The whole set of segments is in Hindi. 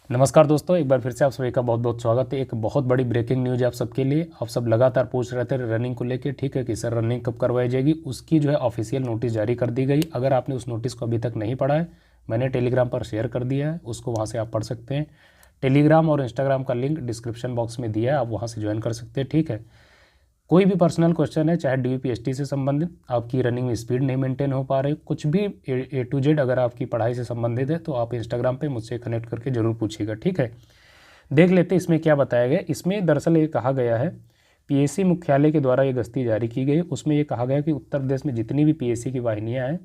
नमस्कार दोस्तों, एक बार फिर से आप सभी का बहुत बहुत स्वागत है। एक बहुत बड़ी ब्रेकिंग न्यूज़ है आप सबके लिए। आप सब लगातार पूछ रहे थे रनिंग को लेके, ठीक है, कि सर रनिंग कब करवाई जाएगी। उसकी जो है ऑफिशियल नोटिस जारी कर दी गई। अगर आपने उस नोटिस को अभी तक नहीं पढ़ा है, मैंने टेलीग्राम पर शेयर कर दिया है, उसको वहाँ से आप पढ़ सकते हैं। टेलीग्राम और इंस्टाग्राम का लिंक डिस्क्रिप्शन बॉक्स में दिया है, आप वहाँ से ज्वाइन कर सकते हैं, ठीक है। कोई भी पर्सनल क्वेश्चन है, चाहे DVPST से संबंधित, आपकी रनिंग में स्पीड नहीं मेंटेन हो पा रही, कुछ भी A to Z अगर आपकी पढ़ाई से संबंधित है तो आप इंस्टाग्राम पे मुझसे कनेक्ट करके ज़रूर पूछिएगा, ठीक है। देख लेते हैं इसमें क्या बताया गया। इसमें दरअसल ये कहा गया है, PSC मुख्यालय के द्वारा ये गस्ती जारी की गई। उसमें ये कहा गया कि उत्तर प्रदेश में जितनी भी PSC की वाहिनियाँ हैं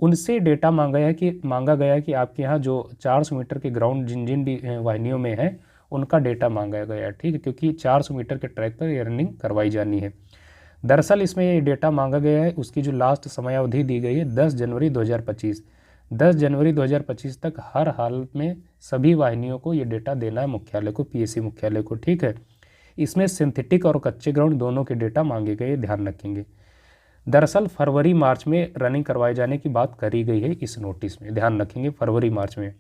उनसे डेटा मांगा गया कि आपके यहाँ जो 400 मीटर के ग्राउंड जिन जिन भी वाहिनियों में है उनका डेटा मांगा गया है, ठीक है, क्योंकि 400 मीटर के ट्रैक पर ये रनिंग करवाई जानी है। दरअसल इसमें ये डेटा मांगा गया है, उसकी जो लास्ट समयावधि दी गई है 10 जनवरी 2025। 10 जनवरी 2025 तक हर हाल में सभी वाहिनियों को ये डेटा देना है मुख्यालय को, PSC मुख्यालय को, ठीक है। इसमें सिंथेटिक और कच्चे ग्राउंड दोनों के डेटा मांगे गए, ध्यान रखेंगे। दरअसल फरवरी मार्च में रनिंग करवाए जाने की बात करी गई है इस नोटिस में, ध्यान रखेंगे, फरवरी मार्च में।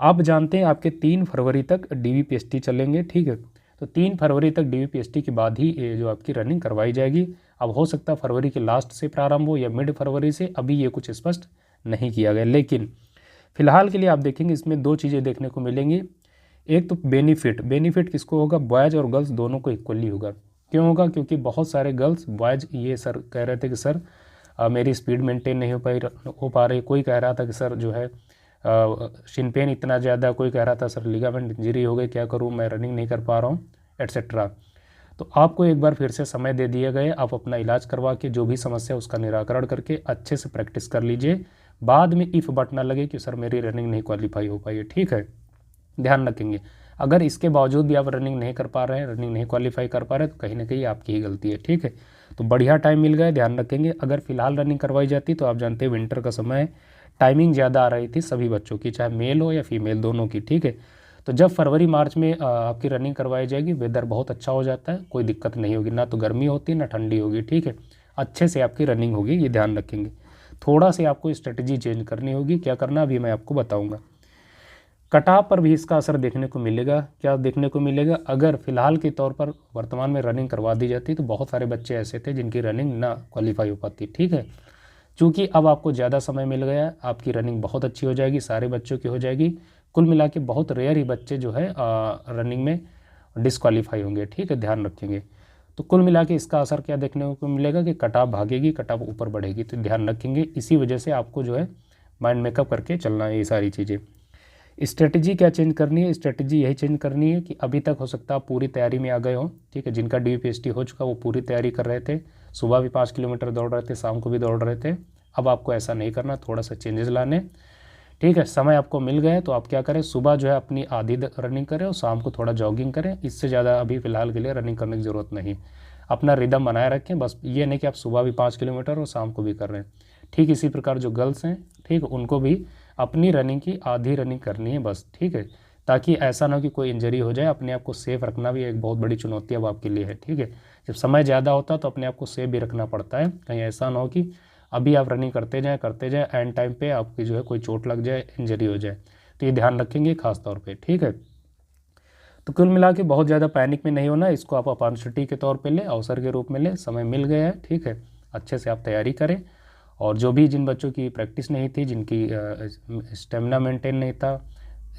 आप जानते हैं आपके 3 फरवरी तक DVPST चलेंगे, ठीक है। तो 3 फरवरी तक DVPST के बाद ही ये जो आपकी रनिंग करवाई जाएगी। अब हो सकता है फरवरी के लास्ट से प्रारंभ हो या मिड फरवरी से, अभी ये कुछ स्पष्ट नहीं किया गया। लेकिन फिलहाल के लिए आप देखेंगे इसमें 2 चीज़ें देखने को मिलेंगी। एक तो बेनिफिट किसको होगा, बॉयज़ और गर्ल्स दोनों को इक्वली होगा। क्यों होगा? क्योंकि बहुत सारे गर्ल्स बॉयज़ ये सर कह रहे थे कि सर मेरी स्पीड मेंटेन नहीं हो पा रही। कोई कह रहा था कि सर जो है शिन पेन इतना ज़्यादा, कोई कह रहा था सर लिगामेंट इंजरी हो गई, क्या करूं, मैं रनिंग नहीं कर पा रहा हूं, एट्सेट्रा। तो आपको एक बार फिर से समय दे दिया गया, आप अपना इलाज करवा के जो भी समस्या उसका निराकरण करके अच्छे से प्रैक्टिस कर लीजिए। बाद में इफ़ बट ना लगे कि सर मेरी रनिंग नहीं क्वालिफाई हो पाई है, ठीक है, ध्यान रखेंगे। अगर इसके बावजूद भी आप रनिंग नहीं कर पा रहे हैं, रनिंग नहीं क्वालिफाई कर पा रहे हैं, तो कहीं ना कहीं आपकी ही गलती है, ठीक है। तो बढ़िया टाइम मिल गया, ध्यान रखेंगे। अगर फिलहाल रनिंग करवाई जाती तो आप जानते हैं विंटर का समय है, टाइमिंग ज़्यादा आ रही थी सभी बच्चों की, चाहे मेल हो या फीमेल दोनों की, ठीक है। तो जब फरवरी मार्च में आपकी रनिंग करवाई जाएगी, वेदर बहुत अच्छा हो जाता है, कोई दिक्कत नहीं होगी, ना तो गर्मी होती ना ठंडी होगी, ठीक है। अच्छे से आपकी रनिंग होगी, ये ध्यान रखेंगे। थोड़ा सी आपको स्ट्रेटजी चेंज करनी होगी, क्या करना अभी मैं आपको बताऊँगा। कटाव पर भी इसका असर देखने को मिलेगा। क्या देखने को मिलेगा? अगर फिलहाल के तौर पर वर्तमान में रनिंग करवा दी जाती तो बहुत सारे बच्चे ऐसे थे जिनकी रनिंग ना क्वालिफाई हो पाती, ठीक है। चूँकि अब आपको ज़्यादा समय मिल गया, आपकी रनिंग बहुत अच्छी हो जाएगी, सारे बच्चों की हो जाएगी। कुल मिला के बहुत रेयर ही बच्चे जो है रनिंग में डिसक्वालीफाई होंगे, ठीक है, ध्यान रखेंगे। तो कुल मिला के इसका असर क्या देखने को मिलेगा कि कटाव भागेगी, कटाव ऊपर बढ़ेगी, तो ध्यान रखेंगे। इसी वजह से आपको जो है माइंड मेकअप करके चलना है ये सारी चीज़ें। स्ट्रेटजी क्या चेंज करनी है? स्ट्रेटजी यही चेंज करनी है कि अभी तक हो सकता है आप पूरी तैयारी में आ गए हो, ठीक है। जिनका DVPST हो चुका वो पूरी तैयारी कर रहे थे, सुबह भी 5 किलोमीटर दौड़ रहे थे, शाम को भी दौड़ रहे थे। अब आपको ऐसा नहीं करना, थोड़ा सा चेंजेस लाने, ठीक है। समय आपको मिल गया तो आप क्या करें, सुबह जो है अपनी आधी रनिंग करें और शाम को थोड़ा जॉगिंग करें। इससे ज़्यादा अभी फ़िलहाल के लिए रनिंग करने की ज़रूरत नहीं। अपना रिदम बनाए रखें, बस ये नहीं कि आप सुबह भी 5 किलोमीटर और शाम को भी कर रहे हैं। ठीक इसी प्रकार जो गर्ल्स हैं, ठीक, उनको भी अपनी रनिंग की आधी रनिंग करनी है बस, ठीक है, ताकि ऐसा ना हो कि कोई इंजरी हो जाए। अपने आप को सेफ रखना भी एक बहुत बड़ी चुनौती अब आपके लिए है, ठीक है। जब समय ज़्यादा होता है तो अपने आप को सेफ भी रखना पड़ता है, कहीं ऐसा ना हो कि अभी आप रनिंग करते जाएँ एंड टाइम पे आपकी जो है कोई चोट लग जाए, इंजरी हो जाए। तो ये ध्यान रखेंगे खास तौर पे, ठीक है। तो कुल मिला के बहुत ज़्यादा पैनिक में नहीं होना, इसको आप अपॉर्चुनिटी के तौर पे लें, अवसर के रूप में लें। समय मिल गया है, ठीक है, अच्छे से आप तैयारी करें। और जो भी जिन बच्चों की प्रैक्टिस नहीं थी, जिनकी स्टेमिना मेंटेन नहीं था,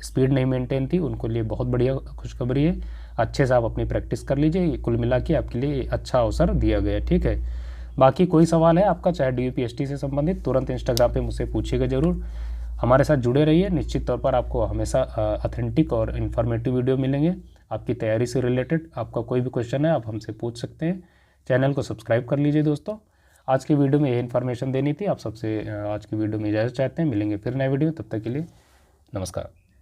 स्पीड नहीं मेंटेन थी, उनको लिए बहुत बढ़िया खुशखबरी है। अच्छे से आप अपनी प्रैक्टिस कर लीजिए, कुल मिला के आपके लिए अच्छा अवसर दिया गया, ठीक है। बाकी कोई सवाल है आपका, चाहे DVPST से संबंधित, तुरंत इंस्टाग्राम पे मुझसे पूछिएगा ज़रूर। हमारे साथ जुड़े रहिए, निश्चित तौर पर आपको हमेशा ऑथेंटिक और इन्फॉर्मेटिव वीडियो मिलेंगे आपकी तैयारी से रिलेटेड। आपका कोई भी क्वेश्चन है आप हमसे पूछ सकते हैं। चैनल को सब्सक्राइब कर लीजिए दोस्तों। आज की वीडियो में ये इन्फॉर्मेशन देनी थी, आप सबसे आज की वीडियो में इजाज़त चाहते हैं। मिलेंगे फिर नए वीडियो, तब तक के लिए नमस्कार।